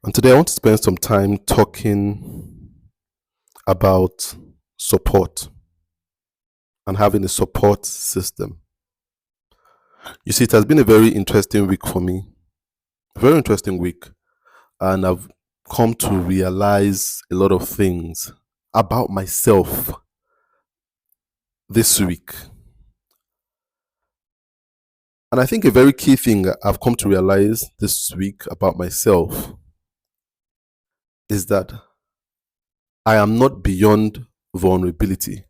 And today I want to spend some time talking about support and having a support system. You see, it has been a very interesting week for me, a very interesting week, and I've come to realize a lot of things about myself this week. And I think a very key thing I've come to realize this week about myself is that I am not beyond vulnerability.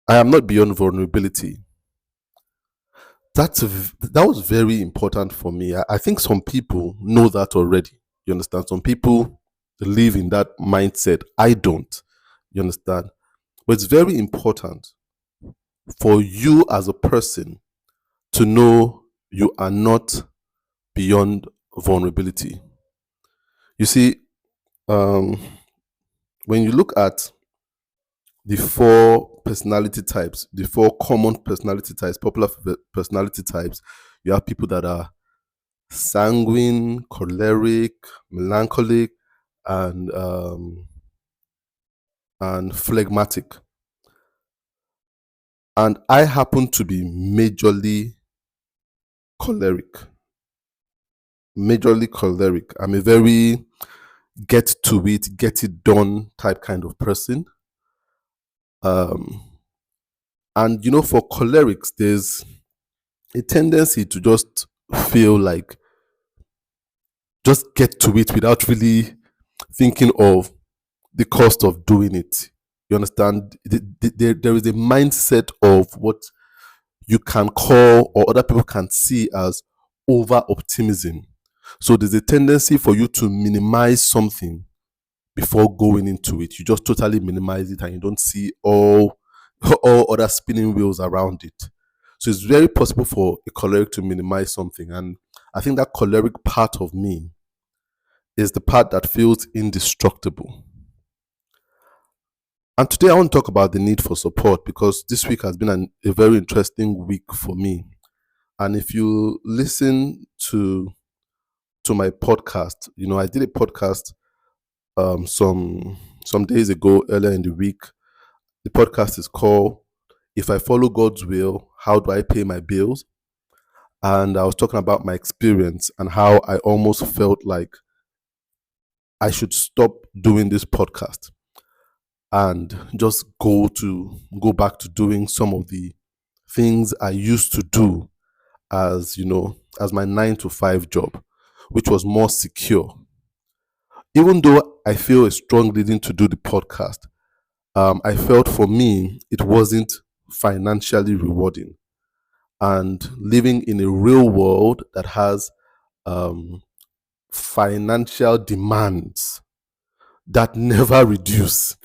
I am not beyond vulnerability. That was very important for me. I think some people know that already. You understand? Some people live in that mindset. I don't. You understand? But it's very important for you as a person to know you are not beyond vulnerability. You see, um, when you look at the four personality types, the four common personality types, popular personality types, you have people that are sanguine, choleric, melancholic, and phlegmatic. And I happen to be majorly choleric. Majorly choleric. I'm a very get to it, get it done type kind of person. And for cholerics, there's a tendency to just feel like just get to it without really thinking of the cost of doing it. You understand? There is a mindset of what you can call or other people can see as over optimism. So there's a tendency for you to minimize something before going into it. You just totally minimize it and you don't see all other spinning wheels around it. So it's very possible for a choleric to minimize something. And I think that choleric part of me is the part that feels indestructible. And today I want to talk about the need for support because this week has been a very interesting week for me. And if you listen to my podcast, I did a podcast some days ago, earlier in the week. The podcast is called "If I Follow God's Will, How Do I Pay My Bills?" And I was talking about my experience and how I almost felt like I should stop doing this podcast and just go back to doing some of the things I used to do as my 9 to 5 job, which was more secure. Even though I feel a strong leading to do the podcast, I felt for me it wasn't financially rewarding, and living in a real world that has financial demands that never reduce,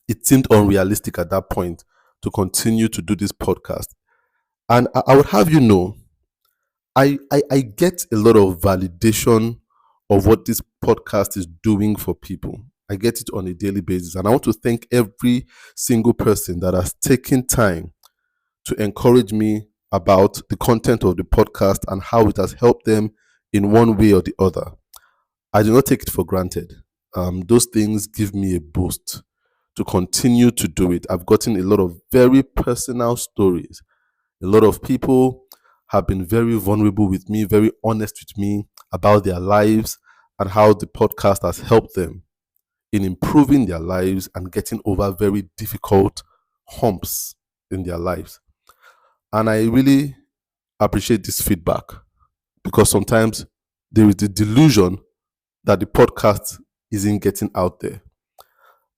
it seemed unrealistic at that point to continue to do this podcast. And I would have you know, I get a lot of validation of what this podcast is doing for people. I get it on a daily basis. And I want to thank every single person that has taken time to encourage me about the content of the podcast and how it has helped them in one way or the other. I do not take it for granted. Those things give me a boost to continue to do it. I've gotten a lot of very personal stories. A lot of people have been very vulnerable with me, very honest with me about their lives and how the podcast has helped them in improving their lives and getting over very difficult humps in their lives. And I really appreciate this feedback because sometimes there is the delusion that the podcast isn't getting out there.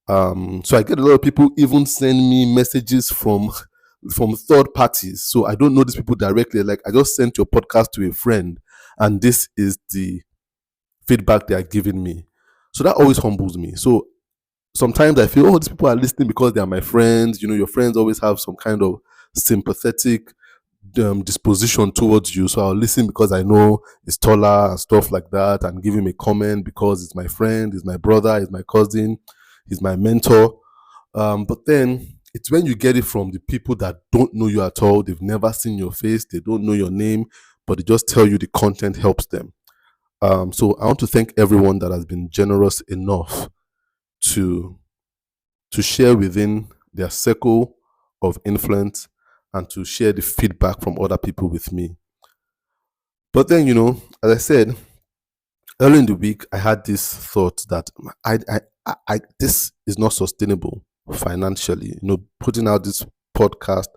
So I get a lot of people even send me messages from third parties. So I don't know these people directly. Like, I just sent your podcast to a friend, and this is the feedback they are giving me. So that always humbles me. So sometimes I feel, oh, these people are listening because they are my friends. Your friends always have some kind of sympathetic disposition towards you. So I'll listen because I know it's taller and stuff like that, and give him a comment because it's my friend, it's my brother, it's my cousin, he's my mentor. But then it's when you get it from the people that don't know you at all, they've never seen your face, they don't know your name, but they just tell you the content helps them. So I want to thank everyone that has been generous enough to share within their circle of influence and to share the feedback from other people with me. But then, as I said, early in the week, I had this thought that this is not sustainable financially. Putting out this podcast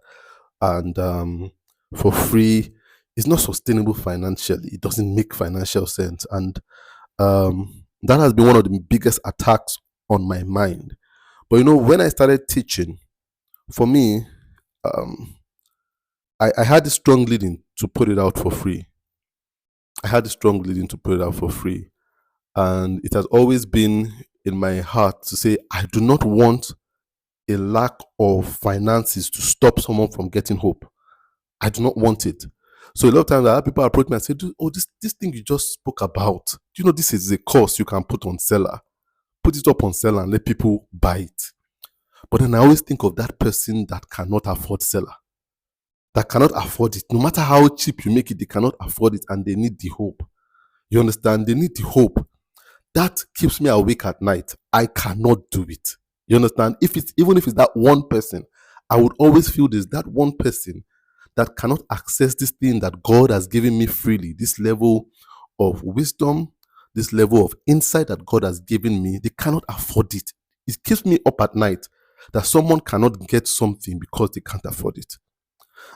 and for free is not sustainable financially. It doesn't make financial sense, and that has been one of the biggest attacks on my mind. But when I started teaching, for me, I had a strong leading to put it out for free. I had a strong leading to put it out for free. And it has always been in my heart to say, I do not want a lack of finances to stop someone from getting hope. I do not want it. So a lot of times I have people approach me and say, oh, this thing you just spoke about, this is a course you can put on Seller. Put it up on Seller and let people buy it. But then I always think of that person that cannot afford Seller, that cannot afford it. No matter how cheap you make it, they cannot afford it and they need the hope. You understand? They need the hope. That keeps me awake at night. I cannot do it. You understand? Even if it's that one person, I would always feel there's that one person that cannot access this thing that God has given me freely, this level of wisdom, this level of insight that God has given me. They cannot afford it. It keeps me up at night that someone cannot get something because they can't afford it.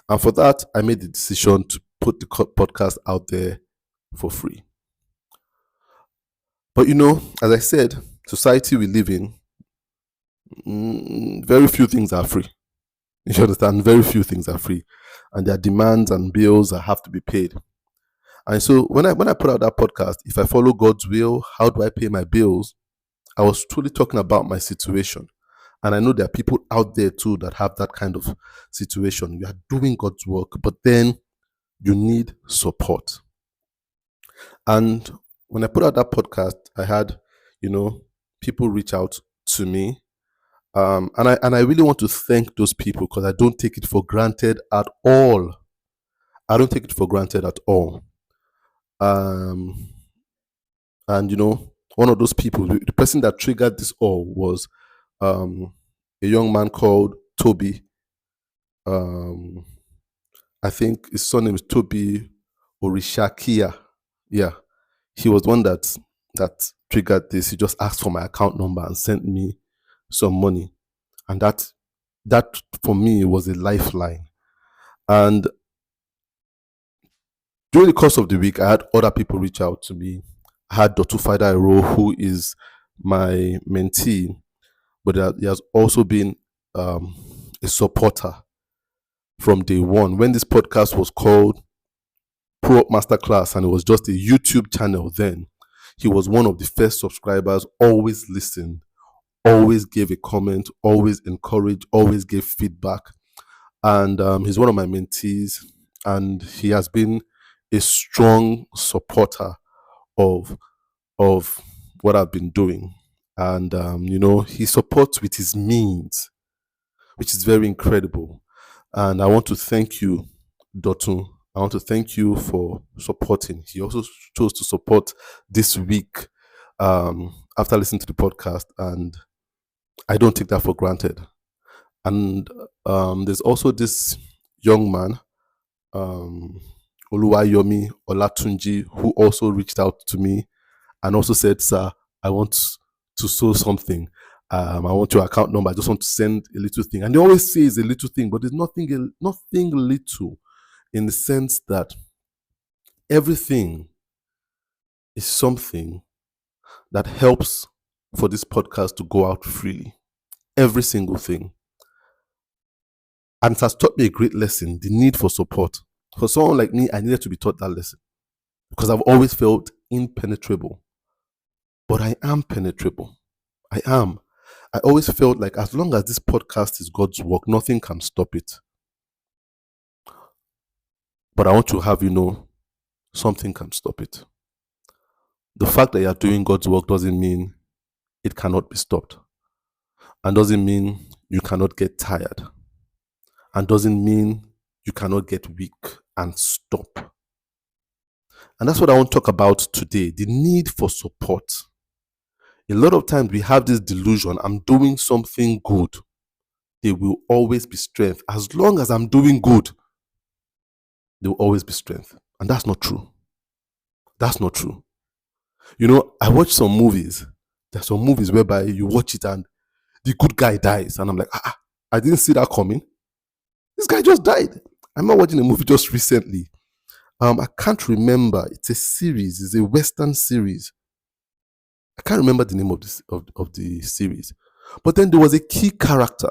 And for that, I made the decision to put the podcast out there for free. But as I said, society we live in, very few things are free. You understand? Very few things are free. And there are demands and bills that have to be paid. And so when I put out that podcast, if I follow God's will, how do I pay my bills? I was truly talking about my situation. And I know there are people out there too that have that kind of situation. You are doing God's work, but then you need support. And when I put out that podcast, I had, people reach out to me. And I really want to thank those people because I don't take it for granted at all. I don't take it for granted at all. And one of those people, the person that triggered this all was a young man called Toby. I think his surname is Toby Orishakia. Yeah, he was one that triggered this. He just asked for my account number and sent me some money, and that for me was a lifeline. And during the course of the week, I had other people reach out to me. I had Dr. Fida Ero, who is my mentee, but he has also been a supporter from day one. When this podcast was called Pro Masterclass and it was just a YouTube channel then, he was one of the first subscribers, always listened, always gave a comment, always encouraged, always gave feedback. And he's one of my mentees, and he has been a strong supporter of what I've been doing. And he supports with his means, which is very incredible. And I want to thank you, Dotun. I want to thank you for supporting. He also chose to support this week after listening to the podcast, and I don't take that for granted. And there's also this young man, Oluwayomi Olatunji, who also reached out to me and also said, "Sir, I want to sow something. I want your account number. I just want to send a little thing." And they always say it's a little thing, but it's nothing little, in the sense that everything is something that helps for this podcast to go out freely. Every single thing. And it has taught me a great lesson, the need for support. For someone like me, I needed to be taught that lesson because I've always felt impenetrable. But I am penetrable. I am. I always felt like as long as this podcast is God's work, nothing can stop it. But I want to have something can stop it. The fact that you are doing God's work doesn't mean it cannot be stopped. And doesn't mean you cannot get tired. And doesn't mean you cannot get weak and stop. And that's what I want to talk about today, the need for support. A lot of times we have this delusion, I'm doing something good. There will always be strength. As long as I'm doing good, there will always be strength. And that's not true. That's not true. You know, I watch some movies. There's some movies whereby you watch it and the good guy dies. And I'm like, I didn't see that coming. This guy just died. I'm not watching a movie just recently. I can't remember. It's a series. It's a Western series. I can't remember the name of this of the series. But then there was a key character.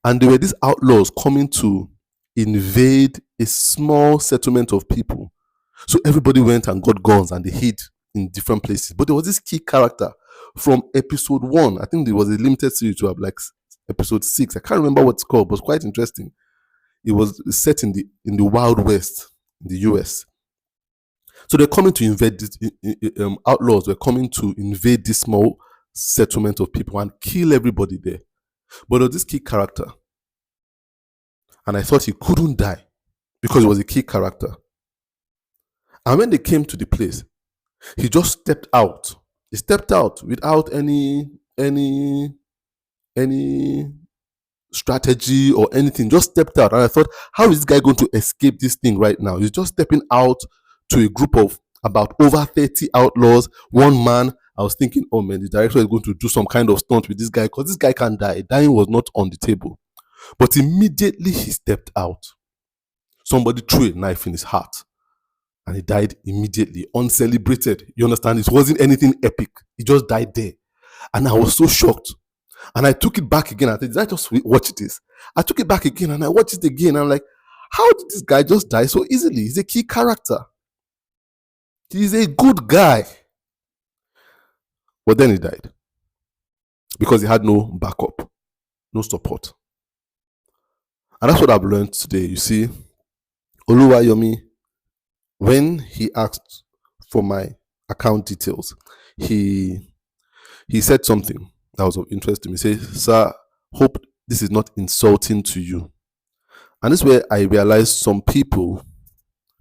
And there were these outlaws coming to invade a small settlement of people. So everybody went and got guns and they hid in different places. But there was this key character from episode 1. I think there was a limited series to have like episode 6. I can't remember what it's called, but it's quite interesting. It was set in the Wild West in the US. So they're coming to invade this, outlaws were coming to invade this small settlement of people and kill everybody there. But there was this key character. And I thought he couldn't die because he was a key character. And when they came to the place, he just stepped out. He stepped out without any strategy or anything. Just stepped out. And I thought, how is this guy going to escape this thing right now? He's just stepping out to a group of about over 30 outlaws, one man. I was thinking, oh man, the director is going to do some kind of stunt with this guy because this guy can't die. Dying was not on the table. But immediately he stepped out. Somebody threw a knife in his heart. And he died immediately, uncelebrated. You understand? It wasn't anything epic. He just died there. And I was so shocked. And I took it back again. I said, did I just watch this? I took it back again and I watched it again. I'm like, how did this guy just die so easily? He's a key character. He's a good guy. But then he died. Because he had no backup, no support. And that's what I've learned today. You see, Oluwayomi, when he asked for my account details, he said something that was of interest to me. He said, sir, hope this is not insulting to you. And this is where I realized some people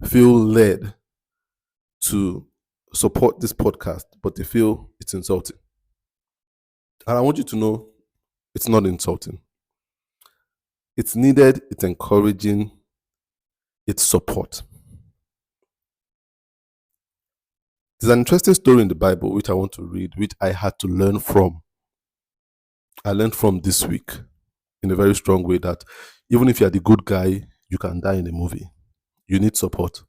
feel led to support this podcast, but they feel it's insulting. And I want you to know it's not insulting. It's needed, it's encouraging, it's support. There's an interesting story in the Bible which I want to read, which I had to learn from. I learned from this week in a very strong way that even if you're the good guy, you can die in a movie. You need support.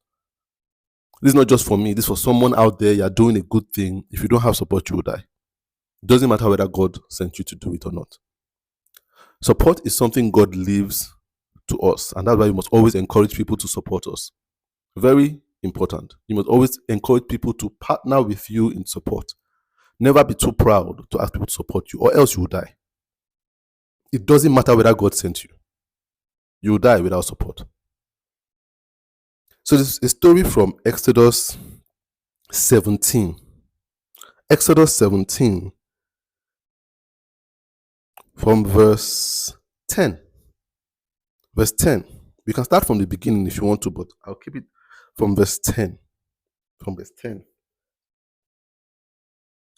This is not just for me. This is for someone out there. You're doing a good thing. If you don't have support, you will die. It doesn't matter whether God sent you to do it or not. Support is something God leaves to us. And that's why we must always encourage people to support us. Very important. You must always encourage people to partner with you in support. Never be too proud to ask people to support you, or else you will die. It doesn't matter whether God sent you. You will die without support. So this is a story from Exodus 17. Exodus 17 from verse 10. Verse 10. We can start from the beginning if you want to, but I'll keep it from verse 10. From verse 10.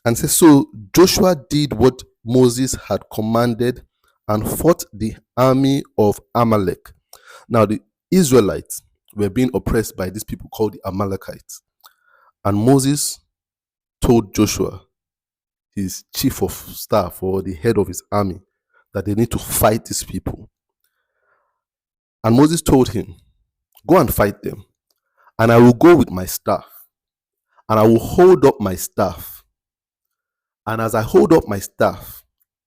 And says, so Joshua did what Moses had commanded and fought the army of Amalek. Now the Israelites were being oppressed by these people called the Amalekites. And Moses told Joshua, his chief of staff or the head of his army, that they need to fight these people. And Moses told him, go and fight them, and I will go with my staff, and I will hold up my staff. And as I hold up my staff,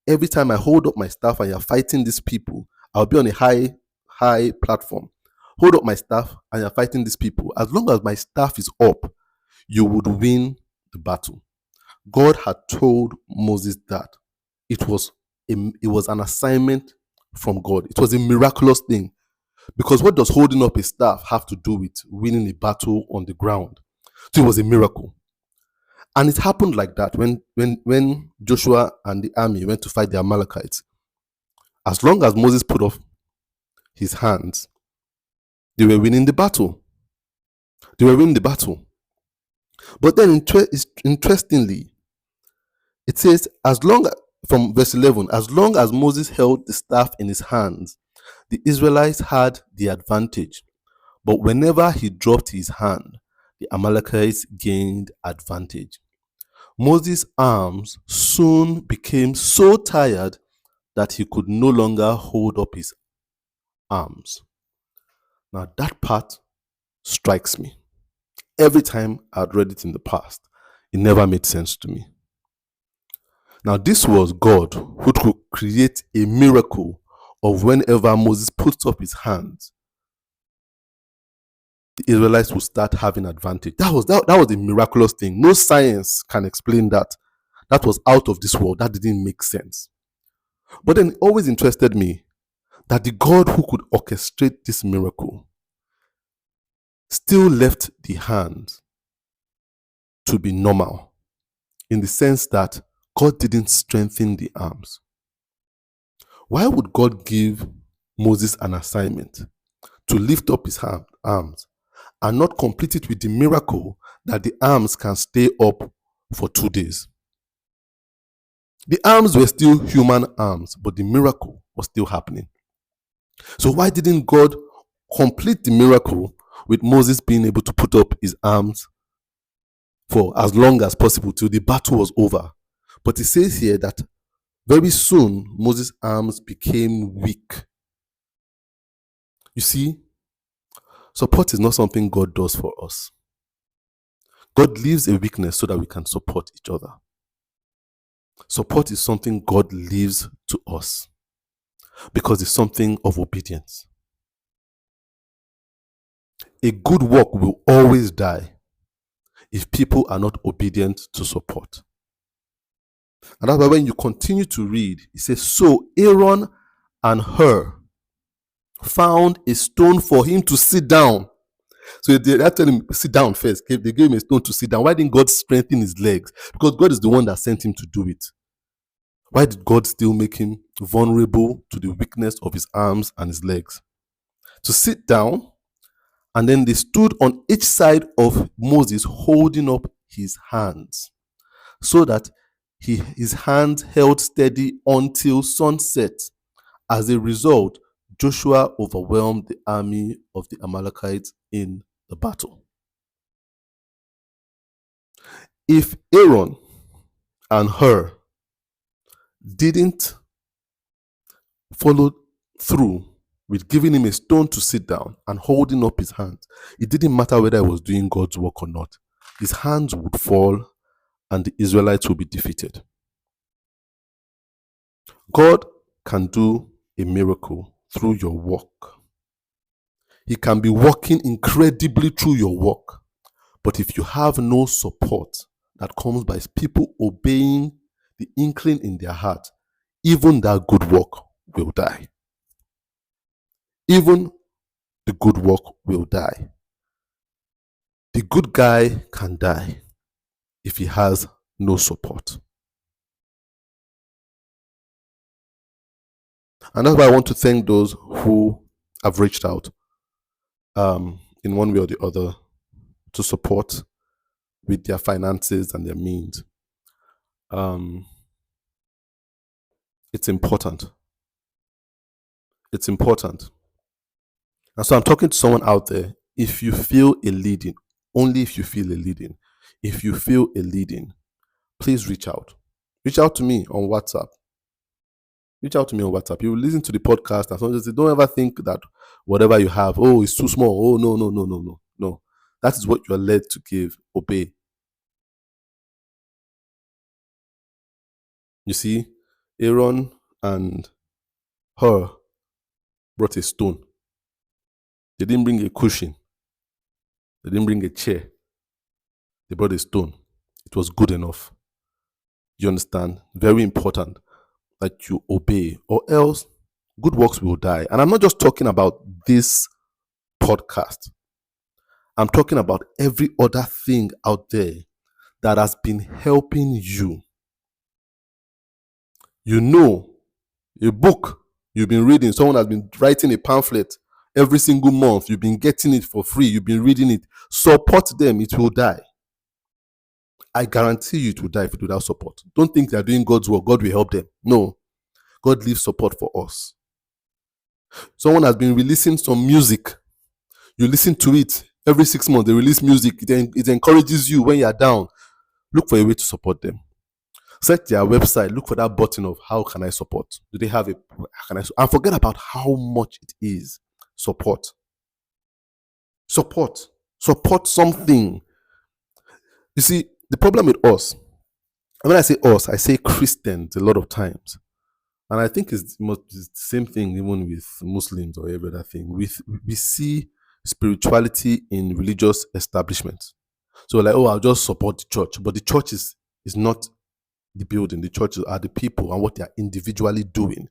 every time I hold up my staff and you're fighting these people, I'll be on a high platform. Hold up my staff and you're fighting these people. As long as my staff is up, you would win the battle. God had told Moses that. It was an assignment from God. It was a miraculous thing. Because what does holding up a staff have to do with winning a battle on the ground? So it was a miracle. And it happened like that when Joshua and the army went to fight the Amalekites. As long as Moses put up his hands, they were winning the battle. They were winning the battle. But then, interestingly, it says, from verse 11, as long as Moses held the staff in his hands, the Israelites had the advantage. But whenever he dropped his hand, the Amalekites gained advantage. Moses' arms soon became so tired that he could no longer hold up his arms. Now, that part strikes me. Every time I'd read it in the past, it never made sense to me. Now, this was God who could create a miracle of whenever Moses puts up his hands, the Israelites will start having advantage. That was a miraculous thing. No science can explain that. That was out of this world. That didn't make sense. But then it always interested me that the God who could orchestrate this miracle still left the hands to be normal, in the sense that God didn't strengthen the arms. Why would God give Moses an assignment to lift up his arms and not complete it with the miracle that the arms can stay up for 2 days? The arms were still human arms, but the miracle was still happening. So why didn't God complete the miracle with Moses being able to put up his arms for as long as possible till the battle was over? But it says here that very soon Moses' arms became weak. You see, support is not something God does for us. God leaves a weakness so that we can support each other. Support is something God leaves to us because it's something of obedience. A good work will always die if people are not obedient to support. And that's why when you continue to read, it says, so Aaron and Hur found a stone for him to sit down. So they told him, sit down first. They gave him a stone to sit down. Why didn't God strengthen his legs? Because God is the one that sent him to do it. Why did God still make him vulnerable to the weakness of his arms and his legs? To sit down, and then they stood on each side of Moses holding up his hands so that his hands held steady until sunset. As a result, Joshua overwhelmed the army of the Amalekites in the battle. If Aaron and Hur didn't follow through with giving him a stone to sit down and holding up his hands, it didn't matter whether he was doing God's work or not. His hands would fall and the Israelites would be defeated. God can do a miracle through your work. He can be working incredibly through your work. But if you have no support that comes by people obeying the inkling in their heart, even that good work will die. Even the good work will die. The good guy can die if he has no support. And that's why I want to thank those who have reached out in one way or the other to support with their finances and their means. It's important. It's important. And so I'm talking to someone out there. If you feel a leading, only if you feel a leading, if you feel a leading, please reach out. Reach out to me on WhatsApp. Reach out to me on WhatsApp. You will listen to the podcast and sometimes don't ever think that whatever you have, oh, it's too small. Oh, no. That is what you are led to give. Obey. You see, Aaron and Hur brought a stone. They didn't bring a cushion. They didn't bring a chair. They brought a stone. It was good enough. You understand? Very important that you obey, or else good works will die. And I'm not just talking about this podcast. I'm talking about every other thing out there that has been helping you. You know, a book you've been reading, someone has been writing a pamphlet every single month. You've been getting it for free. You've been reading it. Support them. It will die. I guarantee you it will die if it without support. Don't think they are doing God's work. God will help them. No. God leaves support for us. Someone has been releasing some music. You listen to it. Every 6 months, they release music. It encourages you when you are down. Look for a way to support them. Search their website. Look for that button of how can I support? Do they have and forget about how much it is. Support. Support something. You see, the problem with us, and when I say us, I say Christians a lot of times. And I think it's the same thing even with Muslims or every other thing. We see spirituality in religious establishments. So like, I'll just support the church. But the church is not the building. The churches are the people and what they are individually doing.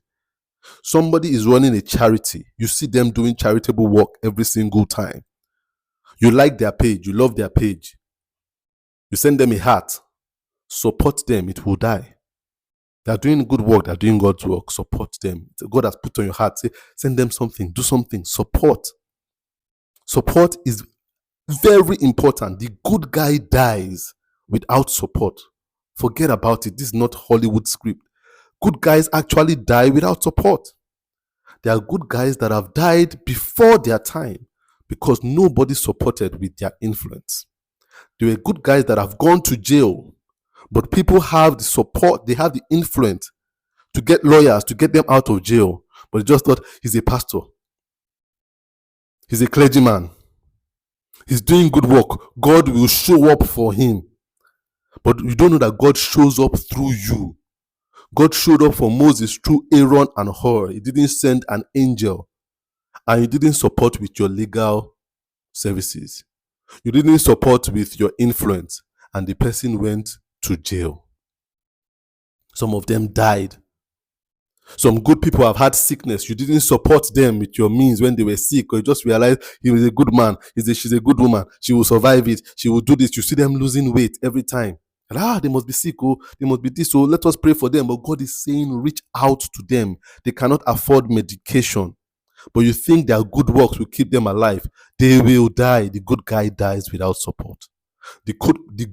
Somebody is running a charity. You see them doing charitable work every single time. You like their page. You love their page. You send them a heart. Support them. It will die. They are doing good work. They are doing God's work. Support them. God has put on your heart. Say, send them something. Do something. Support. Support is very important. The good guy dies without support. Forget about it. This is not Hollywood script. Good guys actually die without support. There are good guys that have died before their time because nobody supported with their influence. There were good guys that have gone to jail, but people have the support, they have the influence to get lawyers, to get them out of jail. But they just thought, he's a pastor. He's a clergyman. He's doing good work. God will show up for him. But you don't know that God shows up through you. God showed up for Moses through Aaron and Hur. He didn't send an angel. And you didn't support with your legal services. You didn't support with your influence. And the person went to jail. Some of them died. Some good people have had sickness. You didn't support them with your means when they were sick, or you just realized he was a good man. She's a good woman. She will survive it. She will do this. You see them losing weight every time. They must be sick. They must be this. So let us pray for them. But God is saying, reach out to them. They cannot afford medication. But you think their good works will keep them alive. They will die. The good guy dies without support. The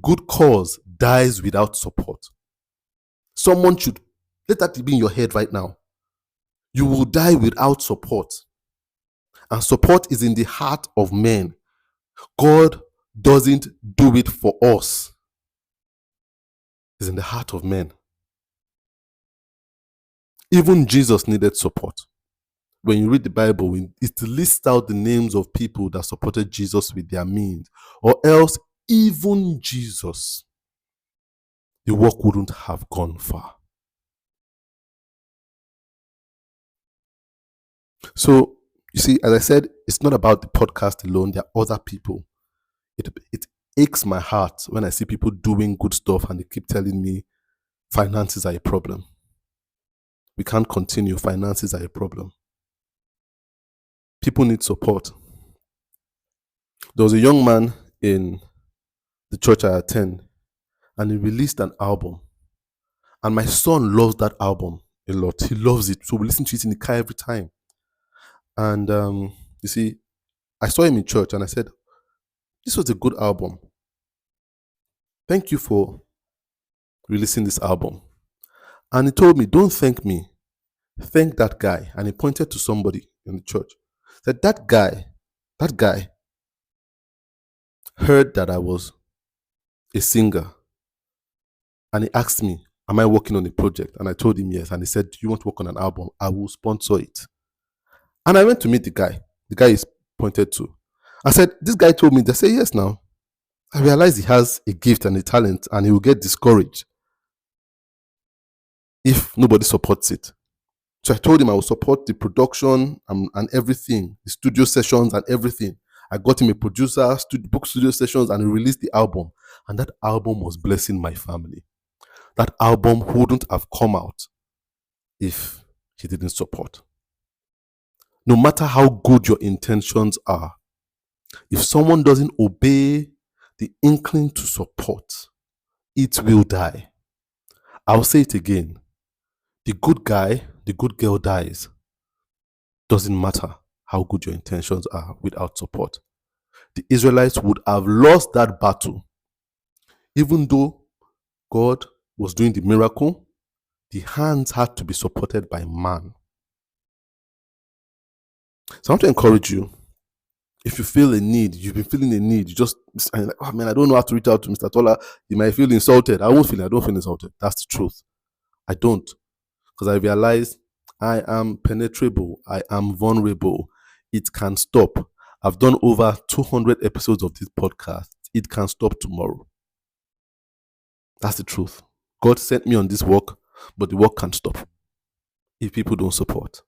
good cause dies without support. Someone should let that be in your head right now. You will die without support. And support is in the heart of men. God doesn't do it for us. It's in the heart of men. Even Jesus needed support. When you read the Bible, it lists out the names of people that supported Jesus with their means. Or else, even Jesus, the work wouldn't have gone far. So, you see, as I said, it's not about the podcast alone. There are other people. It aches my heart when I see people doing good stuff and they keep telling me finances are a problem. We can't continue. Finances are a problem. People need support. There was a young man in the church I attend, and he released an album. And my son loves that album a lot. He loves it. So we listen to it in the car every time. And you see, I saw him in church and I said, this was a good album. Thank you for releasing this album. And he told me, don't thank me. Thank that guy. And he pointed to somebody in the church. Said, that guy heard that I was a singer. And he asked me, am I working on a project? And I told him yes. And he said, do you want to work on an album? I will sponsor it. And I went to meet the guy is pointed to. I said, this guy told me, they say yes now. I realized he has a gift and a talent and he will get discouraged if nobody supports it. So I told him I will support the production and everything, the studio sessions and everything. I got him a producer, book studio sessions, and he released the album. And that album was blessing my family. That album wouldn't have come out if he didn't support. No matter how good your intentions are, if someone doesn't obey the inkling to support, it will die. I'll say it again. The good guy, the good girl dies. Doesn't matter how good your intentions are without support. The Israelites would have lost that battle, even though God was doing the miracle, the hands had to be supported by man. So I want to encourage you. If you feel a need, you've been feeling a need, you just, like, oh man, I don't know how to reach out to Mr. Tola. You might feel insulted. I don't feel insulted. That's the truth. I don't. Because I realize I am penetrable. I am vulnerable. It can stop. I've done over 200 episodes of this podcast. It can stop tomorrow. That's the truth. God sent me on this work, but the work can't stop if people don't support.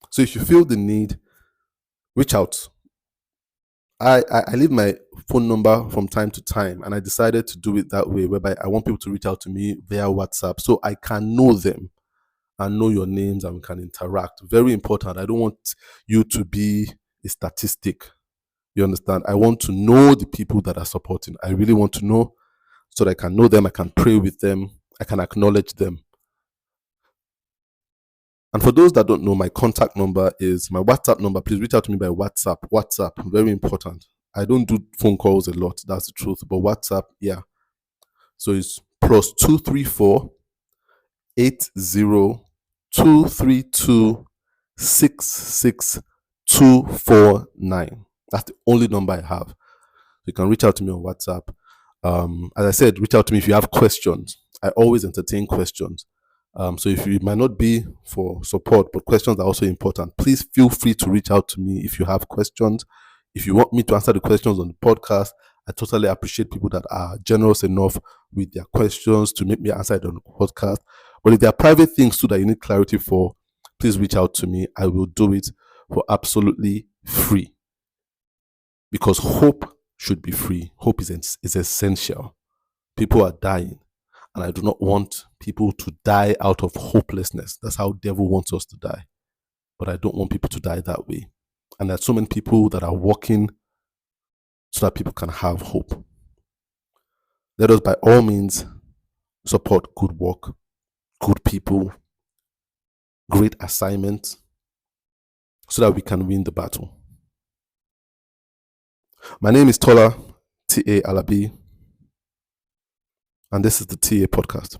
So if you feel the need, reach out. I leave my phone number from time to time, and I decided to do it that way, whereby I want people to reach out to me via WhatsApp so I can know them and know your names and we can interact. Very important. I don't want you to be a statistic. You understand? I want to know the people that are supporting. I really want to know so that I can know them, I can pray with them, I can acknowledge them. And for those that don't know, my contact number is my WhatsApp number. Please reach out to me by WhatsApp. WhatsApp, very important. I don't do phone calls a lot, that's the truth. But WhatsApp, yeah. So it's +234 80 232 That's the only number I have. You can reach out to me on WhatsApp. As I said, reach out to me if you have questions. I always entertain questions. So if you might not be for support, but questions are also important, please feel free to reach out to me if you have questions. If you want me to answer the questions on the podcast, I totally appreciate people that are generous enough with their questions to make me answer it on the podcast. But if there are private things too that you need clarity for, please reach out to me. I will do it for absolutely free. Because hope should be free. Hope is essential. People are dying. And I do not want people to die out of hopelessness. That's how the devil wants us to die. But I don't want people to die that way. And there's so many people that are working so that people can have hope. Let us by all means support good work, good people, great assignments, so that we can win the battle. My name is Tola T.A. Alabi, and this is the TA Podcast.